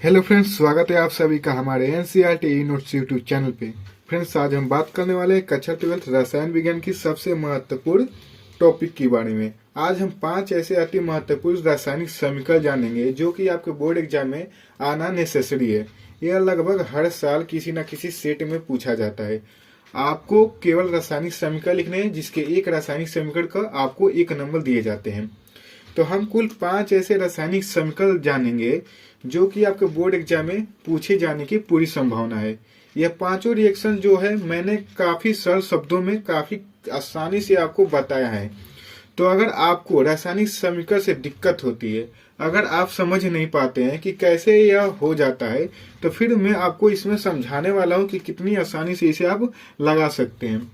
Hello friends, स्वागत है आप सभी का हमारे एनसीईआरटी नोट्स यूट्यूब चैनल पे। फ्रेंड्स, आज हम बात करने वाले हैं कक्षा 12 रसायन विज्ञान की सबसे महत्वपूर्ण टॉपिक के बारे में। आज हम 5 ऐसे अति महत्वपूर्ण रासायनिक समीकरण जानेंगे जो कि आपके बोर्ड एग्जाम में आना नेसेसरी है। यह लगभग हर साल किसी न किसी सेट में पूछा जाता है। आपको केवल रासायनिक समीकरण लिखने हैं, जिसके एक रासायनिक समीकरण का आपको 1 नंबर दिए जाते हैं। तो हम कुल 5 ऐसे रासायनिक समीकरण जानेंगे जो कि आपके बोर्ड एग्जाम में पूछे जाने की पूरी संभावना है। यह पांचों रिएक्शन जो है मैंने काफी सरल शब्दों में काफी आसानी से आपको बताया है। तो अगर आपको रासायनिक समीकरण से दिक्कत होती है, अगर आप समझ नहीं पाते हैं कि कैसे यह हो जाता है, तो फिर मैं आपको इसमें समझाने वाला हूं कि कितनी आसानी से इसे आप लगा सकते हैं।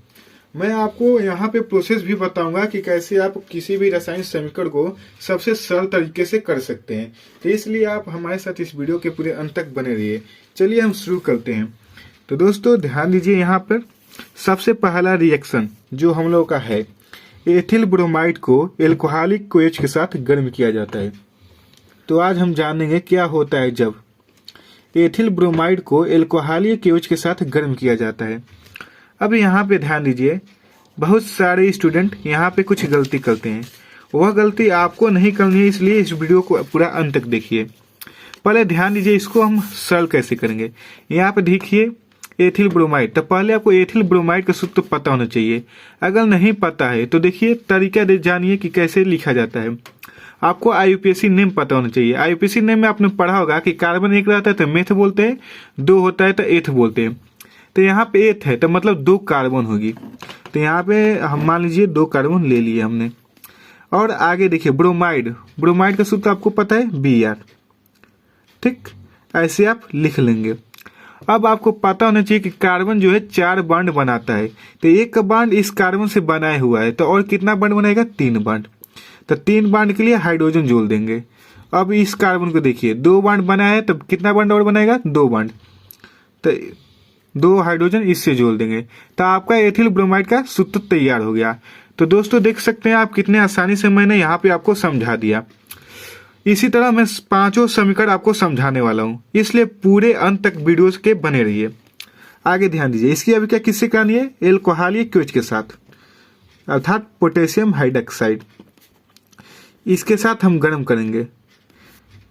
मैं आपको यहाँ पे प्रोसेस भी बताऊंगा कि कैसे आप किसी भी रासायनिक समीकरण को सबसे सरल तरीके से कर सकते हैं। तो इसलिए आप हमारे साथ इस वीडियो के पूरे अंत तक बने रहिए। चलिए हम शुरू करते हैं। तो दोस्तों ध्यान दीजिए, यहाँ पर सबसे पहला रिएक्शन जो हम लोग का है, एथिल ब्रोमाइड को एल्कोहलिक कोएच के साथ गर्म किया जाता है। तो आज हम जानेंगे क्या होता है जब एथिल ब्रोमाइड को एल्कोहलिक कोएच के साथ गर्म किया जाता है। अब यहाँ पे ध्यान दीजिए, बहुत सारे स्टूडेंट यहाँ पे कुछ गलती करते हैं। वह गलती आपको नहीं करनी है, इसलिए इस वीडियो को पूरा अंत तक देखिए। पहले ध्यान दीजिए, इसको हम सरल कैसे करेंगे। यहाँ पे देखिए एथिल ब्रोमाइड, तो पहले आपको एथिल ब्रोमाइड का सूत्र पता होना चाहिए। अगर नहीं पता है तो देखिए तरीका जानिए कि कैसे लिखा जाता है। आपको आईयूपीएसी नेम पता होना चाहिए। आईयूपीएसी नेम में आपने पढ़ा होगा कि कार्बन एक रहता है तो मेथ बोलते हैं, 2 होता है तो एथ बोलते हैं। तो यहाँ पे एथ है तो मतलब 2 कार्बन होगी। तो यहाँ पे हम मान लीजिए 2 कार्बन ले लिए हमने। और आगे देखिए ब्रोमाइड, ब्रोमाइड का सूत्र आपको पता है Br। ठीक, ऐसे आप लिख लेंगे। अब आपको पता होना चाहिए कि कार्बन जो है 4 बॉन्ड बनाता है। तो एक बॉन्ड इस कार्बन से बनाया हुआ है, तो और कितना बॉन्ड बनाएगा, 3 बॉन्ड। तो 3 बॉन्ड के लिए हाइड्रोजन जोड़ देंगे। अब इस कार्बन को देखिए 2 बॉन्ड बनाया है, तो कितना बॉन्ड और बनाएगा, 2 बॉन्ड। तो 2 हाइड्रोजन इससे जोड़ देंगे, तो आपका एथिल ब्रोमाइड का सूत्र तैयार हो गया। तो दोस्तों देख सकते हैं आप कितने आसानी से मैंने यहाँ पे आपको समझा दिया। इसी तरह मैं 5 समीकरण आपको समझाने वाला हूँ, इसलिए पूरे अंत तक वीडियोस के बने रहिए। आगे ध्यान दीजिए, इसकी अभी क्या किससे करनी है, एल्कोहलिक कोएच के साथ, अर्थात पोटेशियम हाइड्रोक्साइड। इसके साथ हम गर्म करेंगे।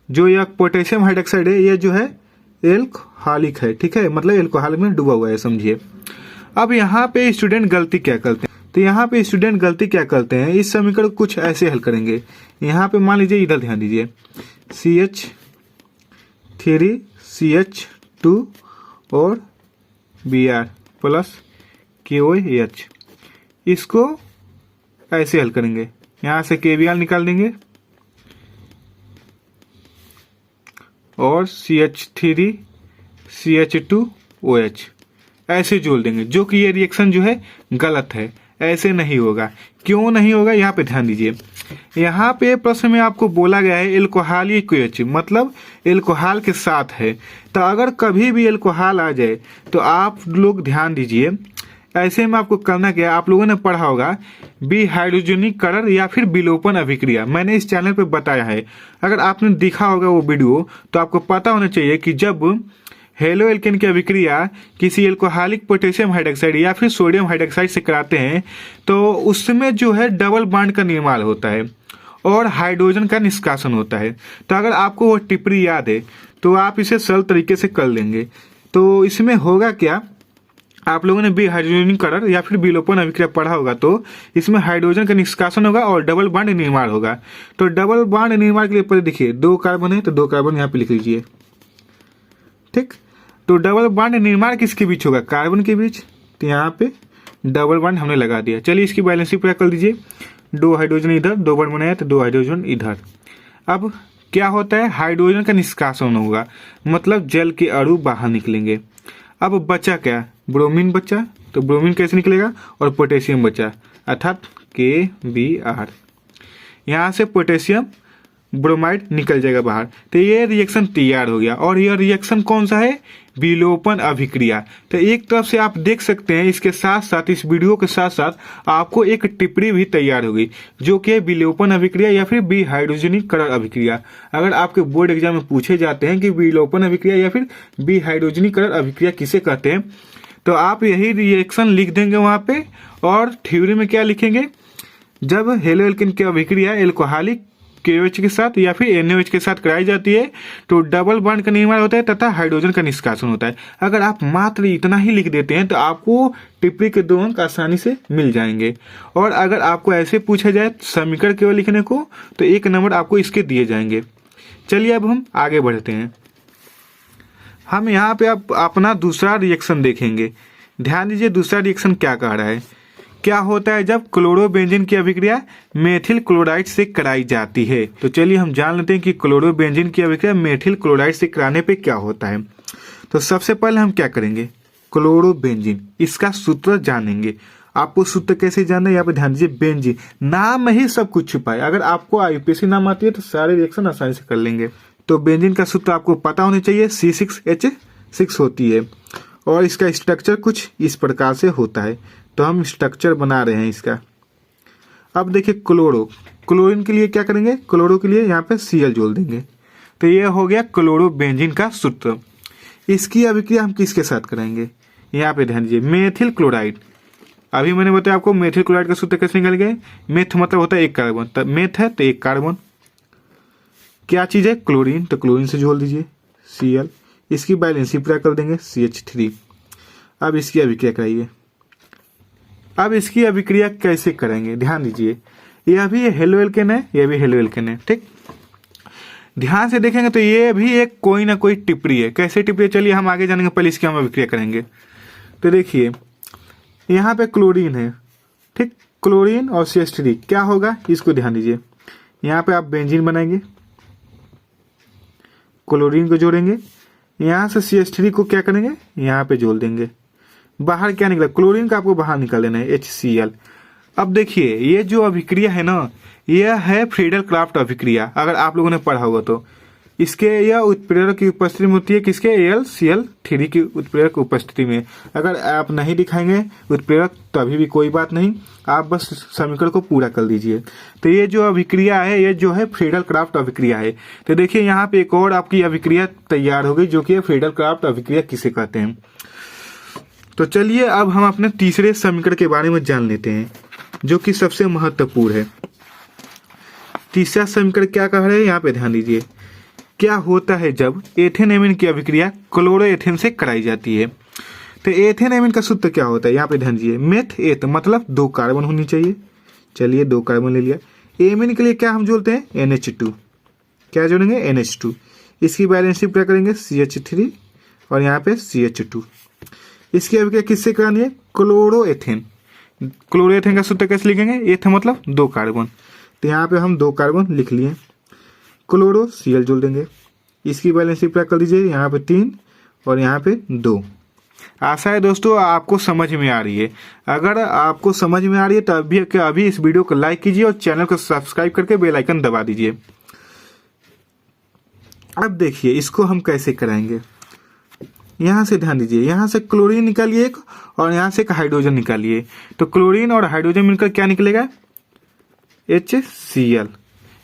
जो यह पोटेशियम हाइड्रोक्साइड है, यह जो है एल्कोहलिक है, ठीक है, मतलब एल्कोहल में डूबा हुआ है, समझिए। अब यहाँ पे स्टूडेंट गलती क्या करते हैं, तो यहाँ पे स्टूडेंट गलती क्या करते हैं, इस समीकरण को कुछ ऐसे हल करेंगे। यहाँ पे मान लीजिए, इधर ध्यान दीजिए, CH3 CH2 और Br प्लस KOH, इसको ऐसे हल करेंगे। यहाँ से KBr निकाल देंगे और CH3 CH2OH ऐसे जोड़ देंगे, जो कि ये रिएक्शन जो है गलत है। ऐसे नहीं होगा। क्यों नहीं होगा, यहाँ पे ध्यान दीजिए। यहाँ पे प्रश्न में आपको बोला गया है एल्कोहलिक कोएच, मतलब एल्कोहल के साथ है। तो अगर कभी भी एल्कोहल आ जाए तो आप लोग ध्यान दीजिए, ऐसे में आपको करना क्या, आप लोगों ने पढ़ा होगा विहाइड्रोजनीकरण या फिर विलोपन अभिक्रिया। मैंने इस चैनल पे बताया है, अगर आपने देखा होगा वो वीडियो तो आपको पता होना चाहिए कि जब हेलो एल्केन की अभिक्रिया किसी एल्कोहलिक पोटेशियम हाइड्रोक्साइड या फिर सोडियम हाइड्रोक्साइड से कराते हैं, तो उसमें जो है डबल बॉन्ड का निर्माण होता है और हाइड्रोजन का निष्कासन होता है। तो अगर आपको वो टिप्पणी याद है तो आप इसे सरल तरीके से कर लेंगे। तो इसमें होगा क्या, आप लोगों ने विहाइड्रोजनीकरण या फिर विलोपन अभिक्रिया पढ़ा होगा, तो इसमें हाइड्रोजन का निष्कासन होगा और डबल बॉन्ड निर्माण होगा। तो डबल बॉन्ड निर्माण के लिए पहले देखिए 2 कार्बन है, तो 2 कार्बन यहाँ पे लिख लीजिए। ठीक, तो डबल बॉन्ड निर्माण किसके बीच होगा, कार्बन के बीच। तो यहाँ पे डबल बॉन्ड हमने लगा दिया। चलिए इसकी बैलेंस पूरा कर दीजिए। 2 हाइड्रोजन इधर, 2 बॉन्ड बनाया तो 2 हाइड्रोजन इधर। अब क्या होता है, हाइड्रोजन का निष्कासन होगा, मतलब जल के अणु बाहर निकलेंगे। अब बचा क्या, ब्रोमीन बचा, तो ब्रोमीन कैसे निकलेगा, और पोटेशियम बचा, अर्थात KBr। यहाँ से पोटेशियम ब्रोमाइड निकल जाएगा बाहर। तो ये रिएक्शन तैयार हो गया। और यह रिएक्शन कौन सा है? विलोपन अभिक्रिया। तो एक तरफ से आप देख सकते हैं, इसके साथ साथ इस वीडियो के साथ साथ आपको एक टिप्पणी भी तैयार हो गई, जो कि विलोपन अभिक्रिया या फिर विहाइड्रोजनीकरण अभिक्रिया। अगर आपके बोर्ड एग्जाम में पूछे जाते हैं कि विलोपन अभिक्रिया या फिर विहाइड्रोजनीकरण अभिक्रिया किसे कहते हैं, तो आप यही रिएक्शन लिख देंगे वहां पे। और थ्योरी में क्या लिखेंगे? जब हेलो एल्केन की अभिक्रिया एल्कोहलिक KOH के साथ या फिर NaOH के साथ कराई जाती है तो डबल बॉन्ड का निर्माण होता है तथा हाइड्रोजन का निष्कासन होता है। अगर आप मात्र इतना ही लिख देते हैं तो आपको टिप्पणी के 2 अंक आसानी से मिल जाएंगे। और अगर आपको ऐसे पूछा जाए समीकरण केवल लिखने को तो 1 नंबर आपको इसके दिए जाएंगे। चलिए अब हम आगे बढ़ते हैं। हम यहाँ पे अब अपना दूसरा रिएक्शन देखेंगे। ध्यान दीजिए दूसरा रिएक्शन क्या कह रहा है। क्या होता है जब क्लोरोबेंजीन की अभिक्रिया मेथिल क्लोराइड से कराई जाती है? तो चलिए हम जान लेते हैं कि क्लोरोबेंजीन की अभिक्रिया मेथिल क्लोराइड से कराने पे क्या होता है। तो सबसे पहले हम क्या करेंगे? क्लोरोबेंजीन, इसका सूत्र जानेंगे। आपको सूत्र कैसे जानना है? यहाँ पे ध्यान दीजिए, बेंजीन नाम में ही सब कुछ छुपा है। अगर आपको IUPAC नाम आती है तो सारे रिएक्शन आसानी से कर लेंगे। तो बेंजीन का सूत्र आपको पता होना चाहिए, C6H6 होती है। और इसका स्ट्रक्चर कुछ इस प्रकार से होता है। तो हम स्ट्रक्चर बना रहे हैं इसका। अब देखिए क्लोरीन के लिए क्या करेंगे? क्लोरो के लिए यहाँ पे Cl जोड़ देंगे। तो ये हो गया क्लोरोबेंजीन का सूत्र। इसकी अभिक्रिया हम किसके साथ करेंगे? यहाँ पे ध्यान दीजिए, मेथिल क्लोराइड। अभी मैंने बताया आपको मेथिल क्लोराइड का सूत्र कैसे निकल गया। मेथ मतलब होता है 1 कार्बन, तब मेथ है तो 1 कार्बन। क्या चीज है? क्लोरीन, तो क्लोरीन से जोड़ दीजिए Cl। इसकी बैलेंसी पूरा कर देंगे CH3। अब इसकी अभिक्रिया कराइए। अब इसकी अभिक्रिया कैसे करेंगे? ध्यान दीजिए, यह भी हेलो एल्केन है, यह भी हेलो एल्केन है। ठीक, ध्यान से देखेंगे तो ये भी एक कोई ना कोई टिप्पणी है। कैसे टिप्पणी? चलिए हम आगे जानेंगे, पहले इसकी हम अभिक्रिया करेंगे। तो देखिए यहाँ पे क्लोरीन है, ठीक, क्लोरीन और CH3 क्या होगा इसको ध्यान दीजिए। यहाँ पे आप बेंजीन बनाएंगे, क्लोरीन को जोड़ेंगे, यहाँ से CH3 को क्या करेंगे? यहाँ पे जोड़ देंगे। बाहर क्या निकला? क्लोरीन का आपको बाहर निकाल देना है HCl। अब देखिए ये जो अभिक्रिया है ना, यह है फ्रीडल क्राफ्ट अभिक्रिया। अगर आप लोगों ने पढ़ा होगा तो इसके यह उत्प्रेरक की उपस्थिति में होती है, किसके? AlCl3 की उत्प्रेरक की उपस्थिति में। अगर आप नहीं दिखाएंगे उत्प्रेरक तो अभी भी कोई बात नहीं, आप बस समीकरण को पूरा कर दीजिए। तो ये जो अभिक्रिया है ये जो है फ्रीडल क्राफ्ट अभिक्रिया है। तो देखिए यहाँ पे एक और आपकी अभिक्रिया तैयार हो गई, जो कि फ्रीडल क्राफ्ट अभिक्रिया किसे कहते हैं। तो चलिए अब हम अपने तीसरे समीकरण के बारे में जान लेते हैं, जो कि सबसे महत्वपूर्ण है। तीसरा समीकरण क्या कह रहे हैं? यहाँ पे ध्यान दीजिए, क्या होता है जब एथेन एमीन की अभिक्रिया क्लोरोएथेन से कराई जाती है। तो एथेन एमीन का सूत्र क्या होता है? यहाँ पे ध्यान दीजिए, मेथ एथ मतलब 2 कार्बन होनी चाहिए। चलिए 2 कार्बन ले लिया। एमीन के लिए क्या हम जोड़ते हैं? NH2। क्या जोड़ेंगे? NH2। इसकी बैलेंस पूरा करेंगे CH3 और यहाँ पे CH2। इसकी अभिक्रिया किससे करानी है? क्लोरोएथेन। क्लोरोएथेन का सूत्र कैसे लिखेंगे? एथ मतलब 2 कार्बन। तो यहाँ पे हम 2 कार्बन लिख लिए। क्लोरो Cl जोड़ देंगे, इसकी बैलेंस पूरा कर दीजिए। यहाँ पे 3 और यहाँ पे 2। आशा है दोस्तों आपको समझ में आ रही है। अगर आपको समझ में आ रही है तो अभी इस वीडियो को लाइक कीजिए और चैनल को सब्सक्राइब करके बेल आइकन दबा दीजिए। अब देखिए इसको हम कैसे कराएंगे। यहाँ से ध्यान दीजिए, यहाँ से क्लोरीन निकालिए एक और यहाँ से एक हाइड्रोजन निकालिए। तो क्लोरीन और हाइड्रोजन मिलकर क्या निकलेगा? HCl।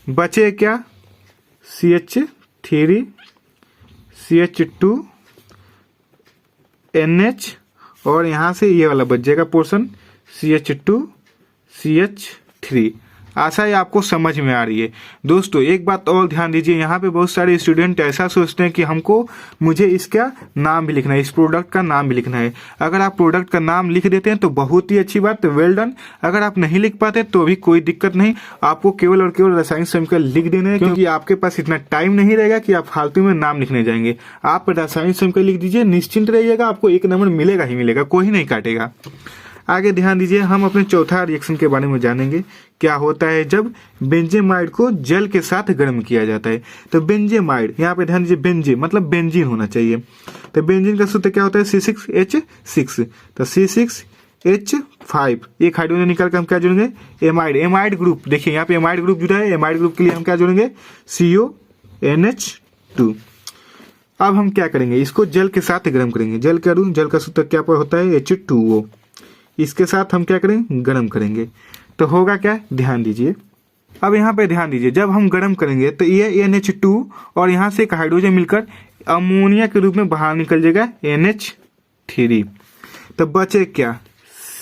बचे क्या? CH3 CH2 NH और यहाँ से ये वाला बच जाएगा पोर्शन CH2 CH3। आशा है आपको समझ में आ रही है। दोस्तों एक बात और ध्यान दीजिए, यहाँ पे बहुत सारे स्टूडेंट ऐसा सोचते हैं कि मुझे इसका नाम भी लिखना है, इस प्रोडक्ट का नाम भी लिखना है। अगर आप प्रोडक्ट का नाम लिख देते हैं तो बहुत ही अच्छी बात, वेल डन। अगर आप नहीं लिख पाते तो भी कोई दिक्कत नहीं, आपको केवल और केवल रासायनिक समीकरण लिख देने हैं, क्योंकि आपके पास इतना टाइम नहीं रहेगा कि आप फालतू में नाम लिखने जाएंगे। आप रासायनिक समीकरण लिख दीजिए, निश्चिंत रहिएगा, आपको 1 नंबर मिलेगा ही मिलेगा, कोई नहीं काटेगा। आगे ध्यान दीजिए, हम अपने चौथा रिएक्शन के बारे में जानेंगे। क्या होता है जब बेंजेमाइड को जल के साथ गर्म किया जाता है। तो बेंजेमाइड, यहाँ पे ध्यान दीजिए, बेंजे मतलब बेंजीन होना चाहिए। तो बेंजीन का सूत्र क्या होता है? C6H6। तो C6H 5, एक हाइड्रोजन निकाल कर हम क्या जोड़ेंगे एमाइड ग्रुप। देखिए यहाँ पे एमाइड ग्रुप जुड़ा है, एमाइड ग्रुप के लिए हम क्या जोड़ेंगे CONH2। अब हम क्या करेंगे, इसको जल के साथ गर्म करेंगे। जल का सूत्र क्या पर होता है H2O। इसके साथ हम क्या करेंगे गर्म करेंगे, तो होगा क्या, ध्यान दीजिए। अब यहाँ पे ध्यान दीजिए, जब हम गर्म करेंगे तो ये NH2 और यहाँ से एक हाइड्रोजन मिलकर अमोनिया के रूप में बाहर निकल जाएगा NH3। तो बचे क्या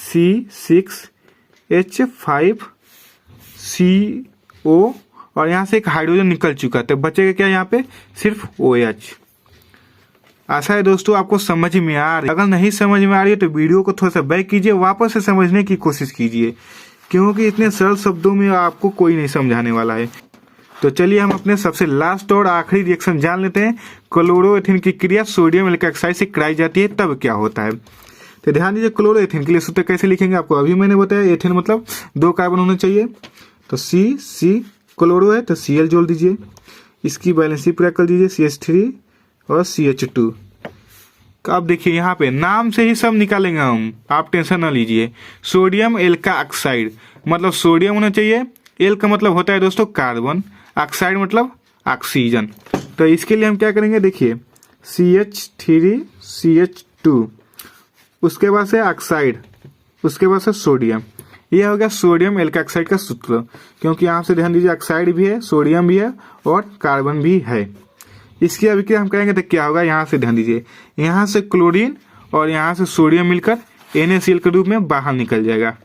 C6H5CO और यहाँ से एक हाइड्रोजन निकल चुका, तो बचेगा क्या यहाँ पे सिर्फ OH। आशा है दोस्तों आपको समझ में आ रही है। अगर नहीं समझ में आ रही है तो वीडियो को थोड़ा सा बैक कीजिए, वापस से समझने की कोशिश कीजिए, क्योंकि इतने सरल शब्दों में आपको कोई नहीं समझाने वाला है। तो चलिए हम अपने सबसे लास्ट और आखिरी रिएक्शन जान लेते हैं। क्लोरोएथेन की क्रिया सोडियम एल्काक्साइड से कराई जाती है, तब क्या होता है। तो ध्यान दीजिए, क्लोरोएथेन के लिए सूत्र कैसे लिखेंगे आपको अभी मैंने बताया। एथेन मतलब 2 कार्बन होने चाहिए, तो C क्लोरो है तो Cl जोड़ दीजिए, इसकी बैलेंसी पूरा कर दीजिए CH3 और CH2। अब देखिए यहाँ पे नाम से ही सब निकालेंगे हम, आप टेंशन ना लीजिए। सोडियम एल्का ऑक्साइड मतलब सोडियम होना चाहिए, एल का मतलब होता है दोस्तों कार्बन, ऑक्साइड मतलब ऑक्सीजन। तो इसके लिए हम क्या करेंगे, देखिए CH3CH2, उसके बाद से ऑक्साइड, उसके बाद से सोडियम। यह हो गया सोडियम एल्का ऑक्साइड का सूत्र, क्योंकि यहाँ से ध्यान दीजिए ऑक्साइड भी है, सोडियम भी है और कार्बन भी है। इसकी अभिक्रिया हम कहेंगे तो क्या होगा, यहाँ से ध्यान दीजिए, यहाँ से क्लोरीन और यहाँ से सोडियम मिलकर NaCl के रूप में बाहर निकल जाएगा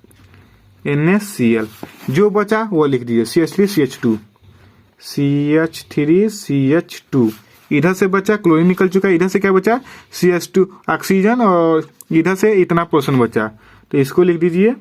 NaCl। जो बचा वो लिख दीजिए CH3CH2। इधर से बचा क्लोरीन निकल चुका, इधर से क्या बचा CH2 ऑक्सीजन और इधर से इतना पोर्शन बचा, तो इसको लिख दीजिए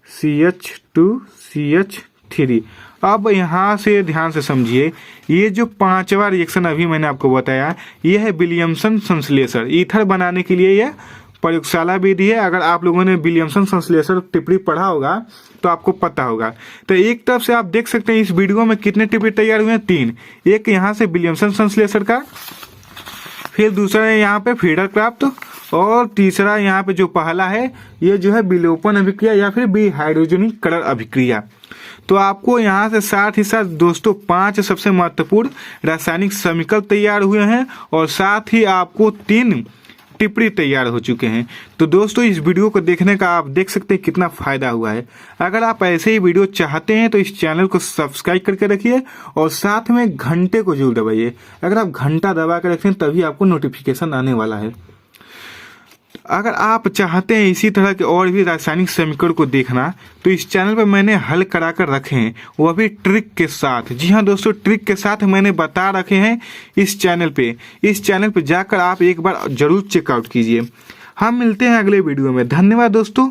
CH2CH3। अब यहाँ से ध्यान से समझिए, ये जो 5वां रिएक्शन अभी मैंने आपको बताया, ये है विलियमसन संश्लेषण। ईथर बनाने के लिए यह प्रयोगशाला विधि है। अगर आप लोगों ने विलियमसन संश्लेषण टिप्पणी पढ़ा होगा तो आपको पता होगा। तो एक तरफ से आप देख सकते हैं इस वीडियो में कितने टिप्पणी तैयार हुए हैं, 3। एक यहाँ से विलियमसन संश्लेषण का, फिर दूसरा है यहाँ पे फीडर क्राफ्ट, और तीसरा यहाँ पे जो पहला है ये जो है विलोपन अभिक्रिया या फिर विहाइड्रोजनीकरण अभिक्रिया। तो आपको यहाँ से साथ ही साथ दोस्तों 5 सबसे महत्वपूर्ण रासायनिक समीकरण तैयार हुए हैं और साथ ही आपको 3 टिप्पणी तैयार हो चुके हैं। तो दोस्तों इस वीडियो को देखने का आप देख सकते हैं कितना फायदा हुआ है। अगर आप ऐसे ही वीडियो चाहते हैं तो इस चैनल को सब्सक्राइब करके रखिए और साथ में घंटे को जरूर दबाइए। अगर आप घंटा दबा कर रखें तभी आपको नोटिफिकेशन आने वाला है। अगर आप चाहते हैं इसी तरह के और भी रासायनिक समीकरण को देखना तो इस चैनल पर मैंने हल करा कर रखे हैं, वह भी ट्रिक के साथ। जी हाँ दोस्तों, ट्रिक के साथ मैंने बता रखे हैं इस चैनल पे। इस चैनल पे जाकर आप एक बार जरूर चेकआउट कीजिए। हम मिलते हैं अगले वीडियो में। धन्यवाद दोस्तों।